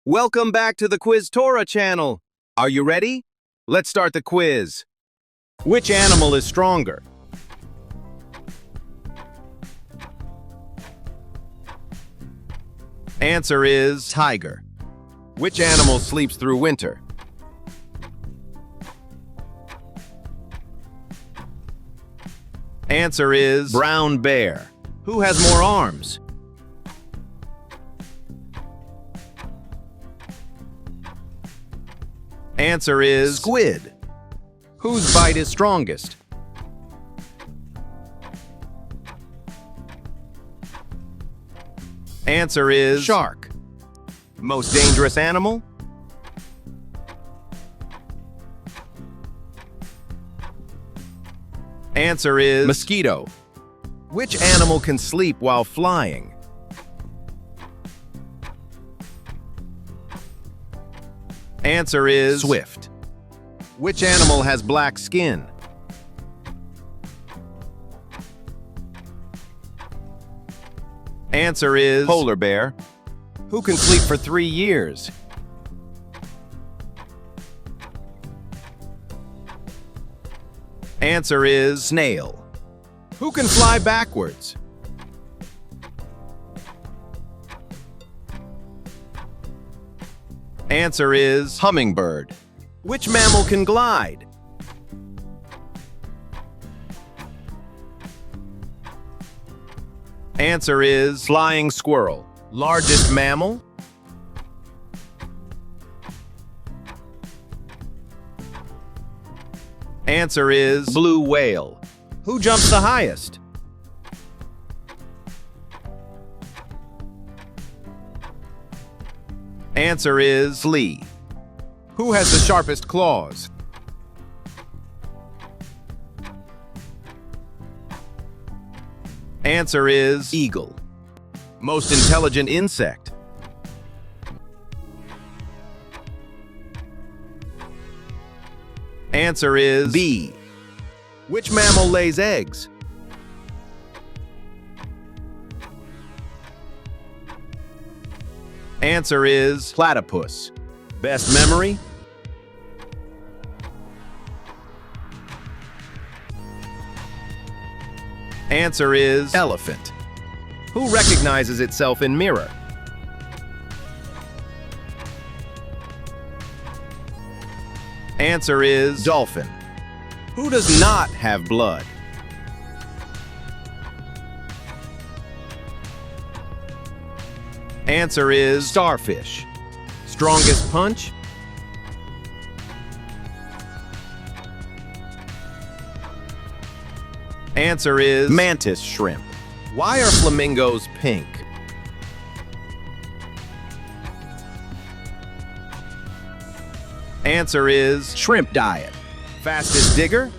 Welcome back to the Quiztora channel. Are you ready? Let's start the quiz. Which animal is stronger? Answer is tiger. Which animal sleeps through winter? Answer is brown bear. Who has more arms? Answer is squid. Whose bite is strongest? Answer is shark. Most dangerous animal? Answer is mosquito. Which animal can sleep while flying? Answer is swift. Which animal has black skin? Answer is polar bear. Who can sleep for 3 years? Answer is snail. Who can fly backwards? Answer is hummingbird. Which mammal can glide? Answer is flying squirrel. Largest mammal? Answer is blue whale. Who jumps the highest? Answer is flea. Who has the sharpest claws? Answer is eagle. Most intelligent insect? Answer is bee. Which mammal lays eggs? Answer is platypus. Best memory? Answer is elephant. Who recognizes itself in mirror? Answer is dolphin. Who does not have blood? Answer is starfish. Strongest punch? Answer is mantis shrimp. Why are flamingos pink? Answer is shrimp diet. Fastest digger?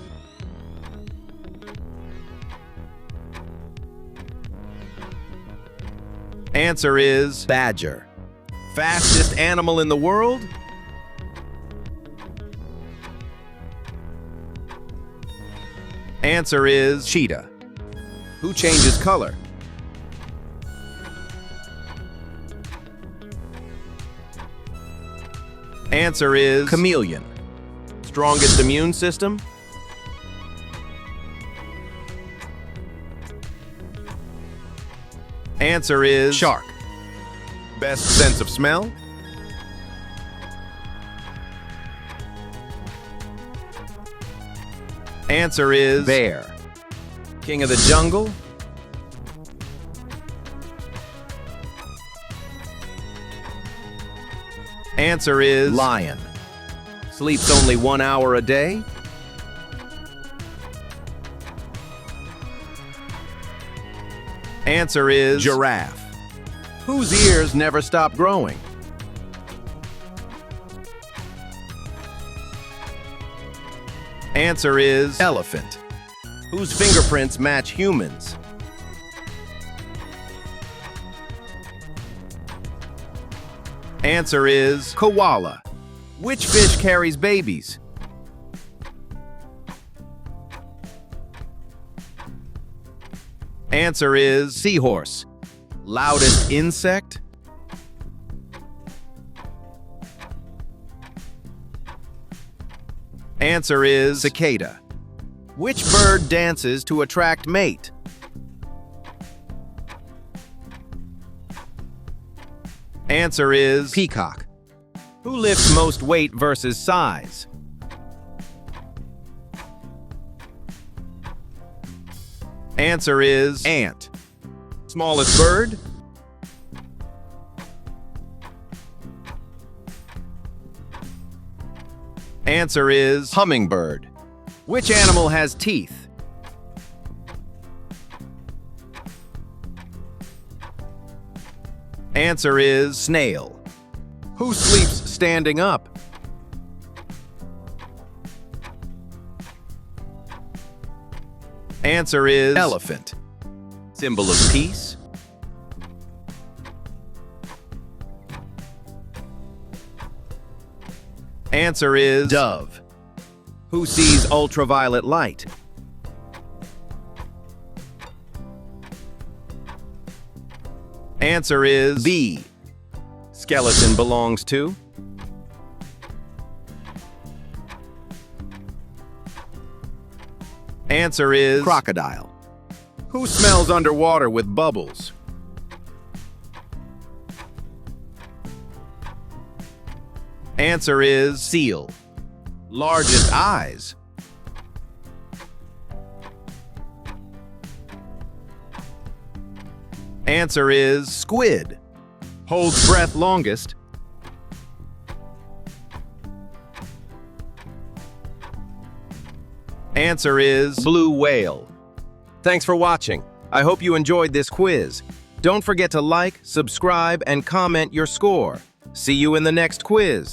Answer is badger. Fastest animal in the world? Answer is cheetah. Who changes color? Answer is chameleon. Strongest immune system? Answer is shark. Best sense of smell? Answer is bear. King of the jungle? Answer is lion. Sleeps only 1 hour a day? Answer is giraffe. Whose ears never stop growing? Answer is elephant. Whose fingerprints match humans? Answer is koala. Which fish carries babies? Answer is seahorse. Loudest insect? Answer is cicada. Which bird dances to attract mate? Answer is peacock. Who lifts most weight versus size? Answer is ant. Smallest bird? Answer is hummingbird. Which animal has teeth? Answer is snail. Who sleeps standing up? Answer is elephant. Symbol of peace? Answer is dove. Who sees ultraviolet light? Answer is bee. Skeleton belongs to? Answer is crocodile. Who smells underwater with bubbles? Answer is seal. Largest eyes? Answer is squid. Holds breath longest? Answer is blue whale. Thanks for watching. I hope you enjoyed this quiz. Don't forget to like, subscribe, and comment your score. See you in the next quiz.